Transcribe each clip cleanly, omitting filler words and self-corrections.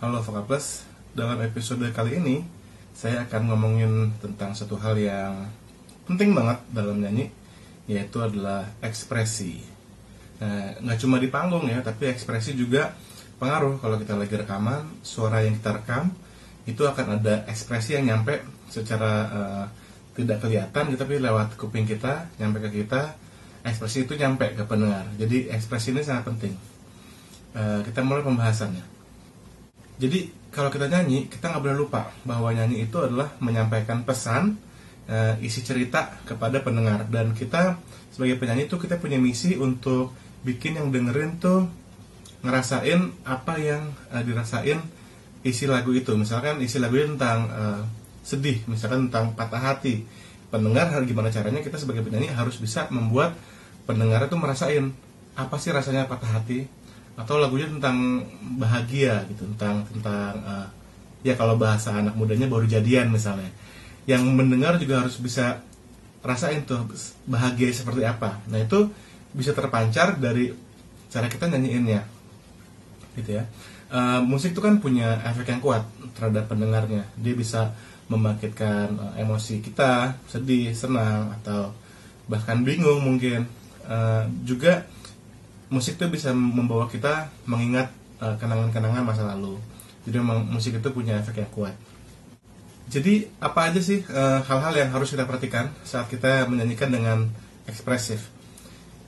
Halo Vokaples, dalam episode kali ini saya akan ngomongin tentang satu hal yang penting banget dalam nyanyi, yaitu adalah ekspresi. Nah, nggak cuma di panggung ya, tapi ekspresi juga pengaruh. Kalau kita lagi rekaman, suara yang kita rekam itu akan ada ekspresi yang nyampe secara tidak kelihatan, tapi lewat kuping kita, nyampe ke kita, ekspresi itu nyampe ke pendengar. Jadi ekspresi ini sangat penting. Kita mulai pembahasannya. Jadi kalau kita nyanyi, kita nggak boleh lupa bahwa nyanyi itu adalah menyampaikan pesan, isi cerita kepada pendengar. Dan kita sebagai penyanyi itu kita punya misi untuk bikin yang dengerin tuh ngerasain apa yang dirasain isi lagu itu. Misalkan isi lagunya tentang sedih, misalkan tentang patah hati. Pendengar gimana caranya kita sebagai penyanyi harus bisa membuat pendengar itu merasain apa sih rasanya patah hati. Atau lagunya tentang bahagia gitu, tentang ya kalau bahasa anak mudanya baru jadian misalnya. Yang mendengar juga harus bisa rasain tuh bahagia seperti apa. Nah, itu bisa terpancar dari cara kita nyanyiinnya. Gitu ya. Musik itu kan punya efek yang kuat terhadap pendengarnya. Dia bisa membangkitkan emosi kita, sedih, senang, atau bahkan bingung mungkin. Juga musik itu bisa membawa kita mengingat kenangan-kenangan masa lalu. Jadi memang musik itu punya efek yang kuat. Jadi apa aja sih hal-hal yang harus kita perhatikan saat kita menyanyikan dengan ekspresif?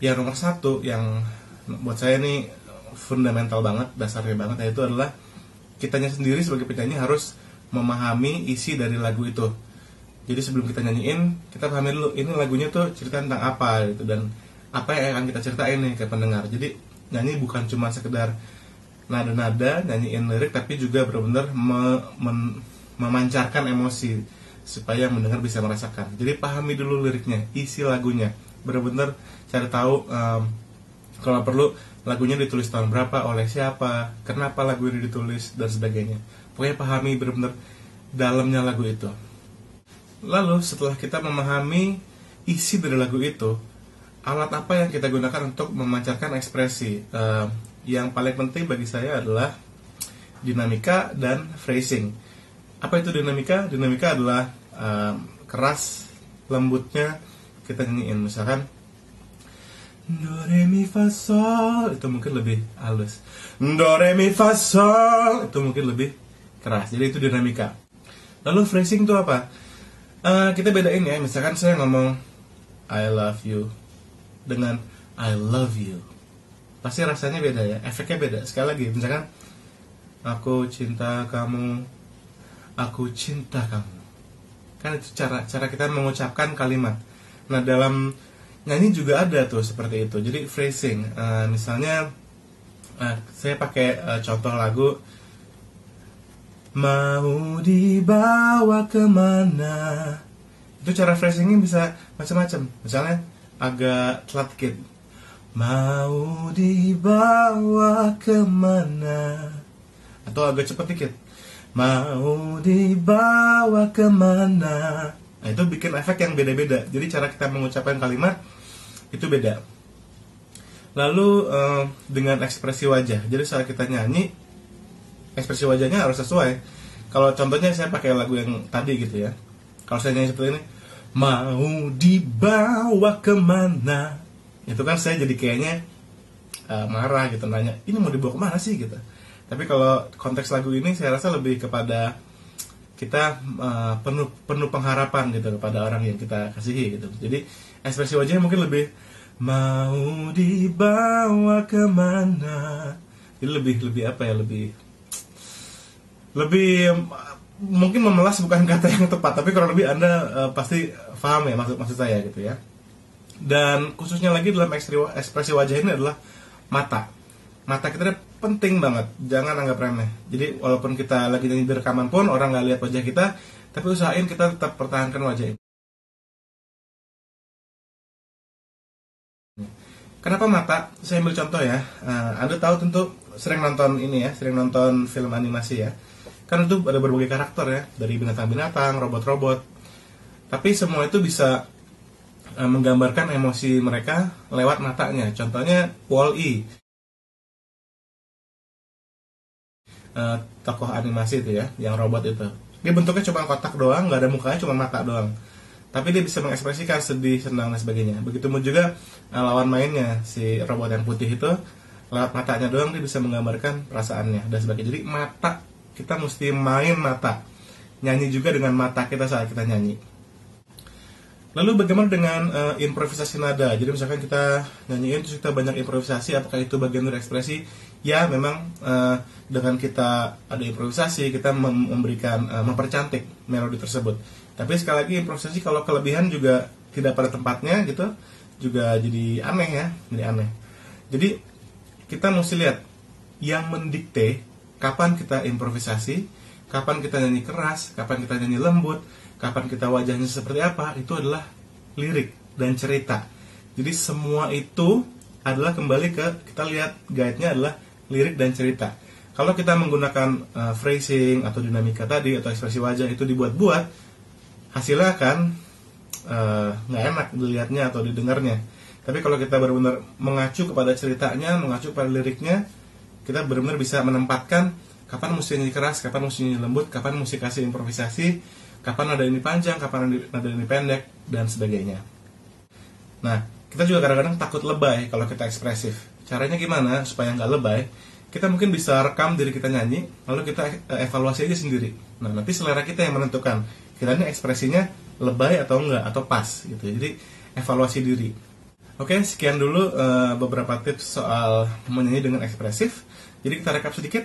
Yang nomor satu yang buat saya ini fundamental banget, dasarnya banget, yaitu adalah kitanya sendiri sebagai penyanyi harus memahami isi dari lagu itu. Jadi sebelum kita nyanyiin, kita pahami dulu ini lagunya tuh cerita tentang apa gitu, dan apa yang akan kita ceritain nih ke pendengar. Jadi nyanyi bukan cuma sekedar nada-nada, nyanyiin lirik, tapi juga benar-benar memancarkan emosi supaya mendengar bisa merasakan. Jadi pahami dulu liriknya, isi lagunya, benar-benar cari tahu kalau perlu lagunya ditulis tahun berapa, oleh siapa, kenapa lagu ini ditulis, dan sebagainya. Pokoknya pahami benar-benar dalamnya lagu itu. Lalu setelah kita memahami isi dari lagu itu, alat apa yang kita gunakan untuk memancarkan ekspresi? Yang paling penting bagi saya adalah dinamika dan phrasing. Apa itu dinamika? Dinamika adalah keras, lembutnya kita nyanyiin. Misalkan do re mi fa sol, itu mungkin lebih halus. Do re mi fa sol, itu mungkin lebih keras. Jadi itu dinamika. Lalu phrasing itu apa? Kita bedain ya. Misalkan saya ngomong I love you dengan I love you, pasti rasanya beda ya, efeknya beda. Sekali lagi, misalkan aku cinta kamu, aku cinta kamu, kan itu cara kita mengucapkan kalimat. Nah, dalam nyanyi juga ada tuh seperti itu. Jadi phrasing, misalnya saya pakai contoh lagu mau dibawa kemana. Itu cara phrasingnya bisa macam-macam. Misalnya agak telat dikit, mau dibawa kemana, atau agak cepat dikit, mau dibawa kemana. Nah, itu bikin efek yang beda-beda. Jadi cara kita mengucapkan kalimat itu beda. Lalu dengan ekspresi wajah. Jadi saat kita nyanyi, ekspresi wajahnya harus sesuai. Kalau contohnya saya pakai lagu yang tadi gitu ya, kalau saya nyanyi seperti ini, mau dibawa kemana, itu kan saya jadi kayaknya marah gitu, nanya ini mau dibawa kemana sih gitu. Tapi kalau konteks lagu ini saya rasa lebih kepada kita penuh pengharapan gitu kepada orang yang kita kasihi gitu. Jadi ekspresi wajahnya mungkin lebih mau dibawa kemana. Jadi lebih apa ya, lebih mungkin memelas bukan kata yang tepat, tapi kurang lebih Anda pasti paham ya maksud saya gitu ya. Dan khususnya lagi dalam ekspresi wajah ini adalah mata. Mata kita penting banget, jangan anggap remeh. Jadi walaupun kita lagi nyanyi di rekaman pun orang nggak lihat wajah kita, tapi usahain kita tetap pertahankan wajah ini. Kenapa mata? Saya ambil contoh ya. Anda tahu tentu sering nonton ini ya, sering nonton film animasi ya. Kan itu ada berbagai karakter ya, dari binatang-binatang, robot-robot. Tapi semua itu bisa menggambarkan emosi mereka lewat matanya. Contohnya Wall-E. tokoh animasi itu ya, yang robot itu. Dia bentuknya cuma kotak doang, nggak ada mukanya, cuma mata doang. Tapi dia bisa mengekspresikan sedih, senang, dan sebagainya. Begitu juga lawan mainnya, si robot yang putih itu, lewat matanya doang dia bisa menggambarkan perasaannya dan sebagainya. Jadi mata, kita mesti main mata. Nyanyi juga dengan mata kita saat kita nyanyi. Lalu bagaimana dengan improvisasi nada? Jadi misalkan kita nyanyiin terus kita banyak improvisasi, apakah itu bagian dari ekspresi? Ya, memang dengan kita ada improvisasi, kita memberikan mempercantik melodi tersebut. Tapi sekali lagi improvisasi kalau kelebihan juga tidak pada tempatnya gitu, juga jadi aneh ya, jadi aneh. Jadi kita mesti lihat yang mendikte kapan kita improvisasi, kapan kita nyanyi keras, kapan kita nyanyi lembut, kapan kita wajahnya seperti apa, itu adalah lirik dan cerita. Jadi semua itu adalah kembali ke, kita lihat guide-nya adalah lirik dan cerita. Kalau kita menggunakan phrasing atau dinamika tadi atau ekspresi wajah itu dibuat-buat, hasilnya akan nggak enak dilihatnya atau didengarnya. Tapi kalau kita benar-benar mengacu kepada ceritanya, mengacu pada liriknya, kita benar-benar bisa menempatkan kapan mesti nyanyi keras, kapan mesti nyanyi lembut, kapan mesti kasih improvisasi, kapan nada ini panjang, kapan nada ini pendek, dan sebagainya. Nah, kita juga kadang-kadang takut lebay kalau kita ekspresif. Caranya gimana supaya nggak lebay? Kita mungkin bisa rekam diri kita nyanyi, lalu kita evaluasi aja sendiri. Nah, nanti selera kita yang menentukan, kita ini ekspresinya lebay atau enggak, atau pas gitu. Jadi, evaluasi diri. Oke, sekian dulu beberapa tips soal menyanyi dengan ekspresif. Jadi kita rekap sedikit,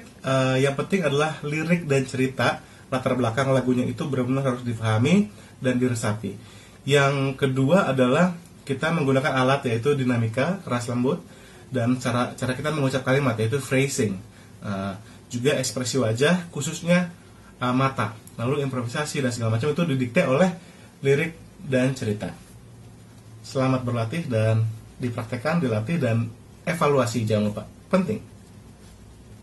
yang penting adalah lirik dan cerita, latar belakang lagunya itu benar-benar harus difahami dan diresapi. Yang kedua adalah kita menggunakan alat yaitu dinamika, keras lembut, dan cara kita mengucap kalimat yaitu phrasing. Juga ekspresi wajah, khususnya mata. Lalu improvisasi dan segala macam itu didikte oleh lirik dan cerita. Selamat berlatih dan dipraktekkan, dilatih, dan evaluasi jangan lupa. Penting.